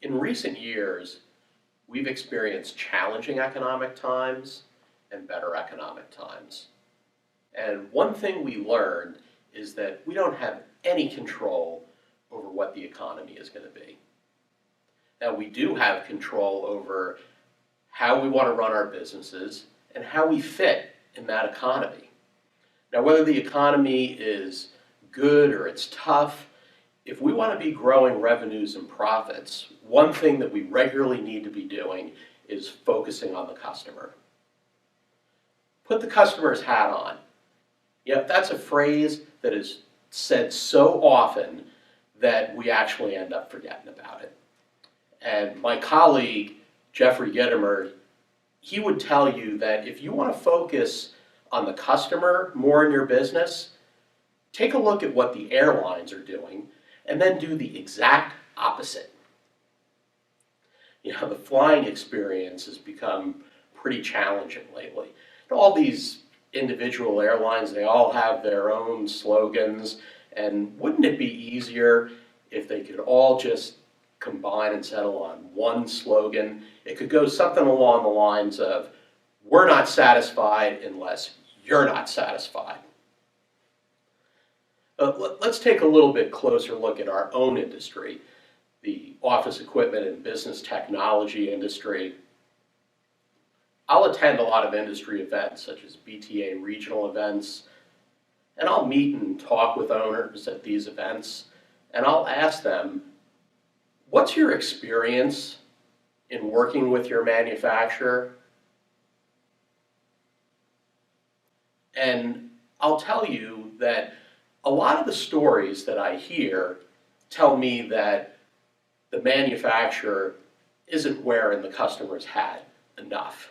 In recent years, we've experienced challenging economic times and better economic times. And one thing we learned is that we don't have any control over what the economy is going to be. Now, we do have control over how we want to run our businesses and how we fit in that economy. Now, whether the economy is good or it's tough, if we want to be growing revenues and profits, one thing that we regularly need to be doing is focusing on the customer. Put the customer's hat on. Yep, that's a phrase that is said so often that we actually end up forgetting about it. And my colleague, Jeffrey Gittimer, he would tell you that if you want to focus on the customer more in your business, take a look at what the airlines are doing and then do the exact opposite. The flying experience has become pretty challenging lately. And all these individual airlines, they all have their own slogans, and wouldn't it be easier if they could all just combine and settle on one slogan? It could go something along the lines of, "We're not satisfied unless you're not satisfied." Let's take a little bit closer look at our own industry, the office equipment and business technology industry. I'll attend a lot of industry events such as BTA regional events, and I'll meet and talk with owners at these events, and I'll ask them, what's your experience in working with your manufacturer? And I'll tell you that a lot of the stories that I hear tell me that the manufacturer isn't wearing the customer's hat enough.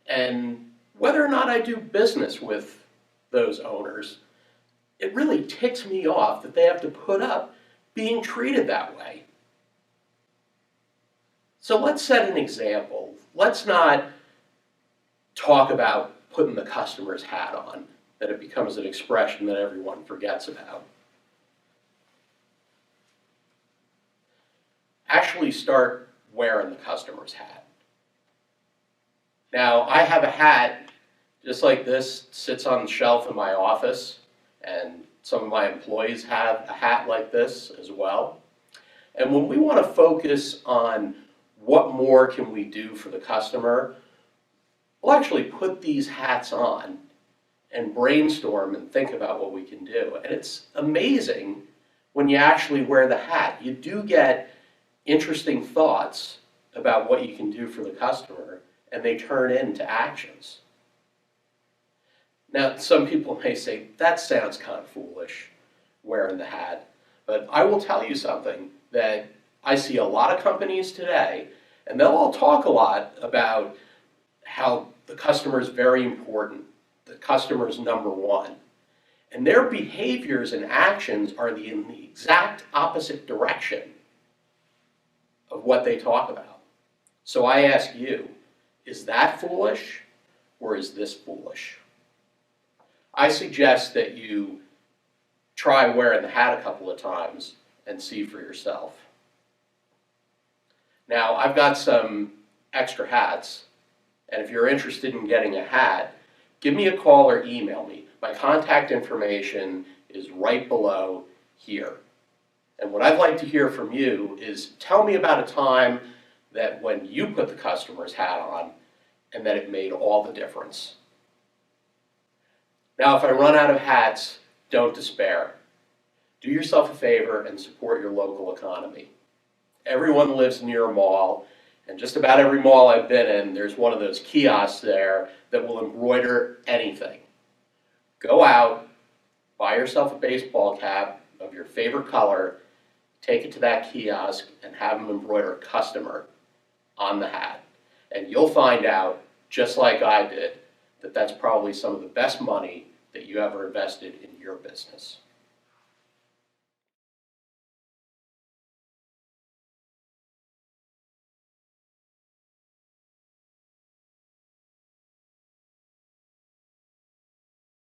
And whether or not I do business with those owners, it really ticks me off that they have to put up being treated that way. So let's set an example. Let's not talk about putting the customer's hat on, that it becomes an expression that everyone forgets about. Actually start wearing the customer's hat. Now, I have a hat just like this, sits on the shelf in my office, and some of my employees have a hat like this as well. And when we want to focus on what more can we do for the customer, we'll actually put these hats on and brainstorm and think about what we can do. And it's amazing when you actually wear the hat. You do get interesting thoughts about what you can do for the customer, and they turn into actions. Now, some people may say, that sounds kind of foolish, wearing the hat. But I will tell you something, that I see a lot of companies today, and they'll all talk a lot about how the customer is very important. The customer is number one. And their behaviors and actions are in the exact opposite direction of what they talk about. So I ask you, is that foolish or is this foolish? I suggest that you try wearing the hat a couple of times and see for yourself. Now, I've got some extra hats, and if you're interested in getting a hat, give me a call or email me. My contact information is right below here. And what I'd like to hear from you is tell me about a time that when you put the customer's hat on and that it made all the difference. Now, if I run out of hats, don't despair. Do yourself a favor and support your local economy. Everyone lives near a mall, and just about every mall I've been in, there's one of those kiosks there that will embroider anything. Go out, buy yourself a baseball cap of your favorite color, take it to that kiosk, and have them embroider customer on the hat. And you'll find out, just like I did, that that's probably some of the best money that you ever invested in your business.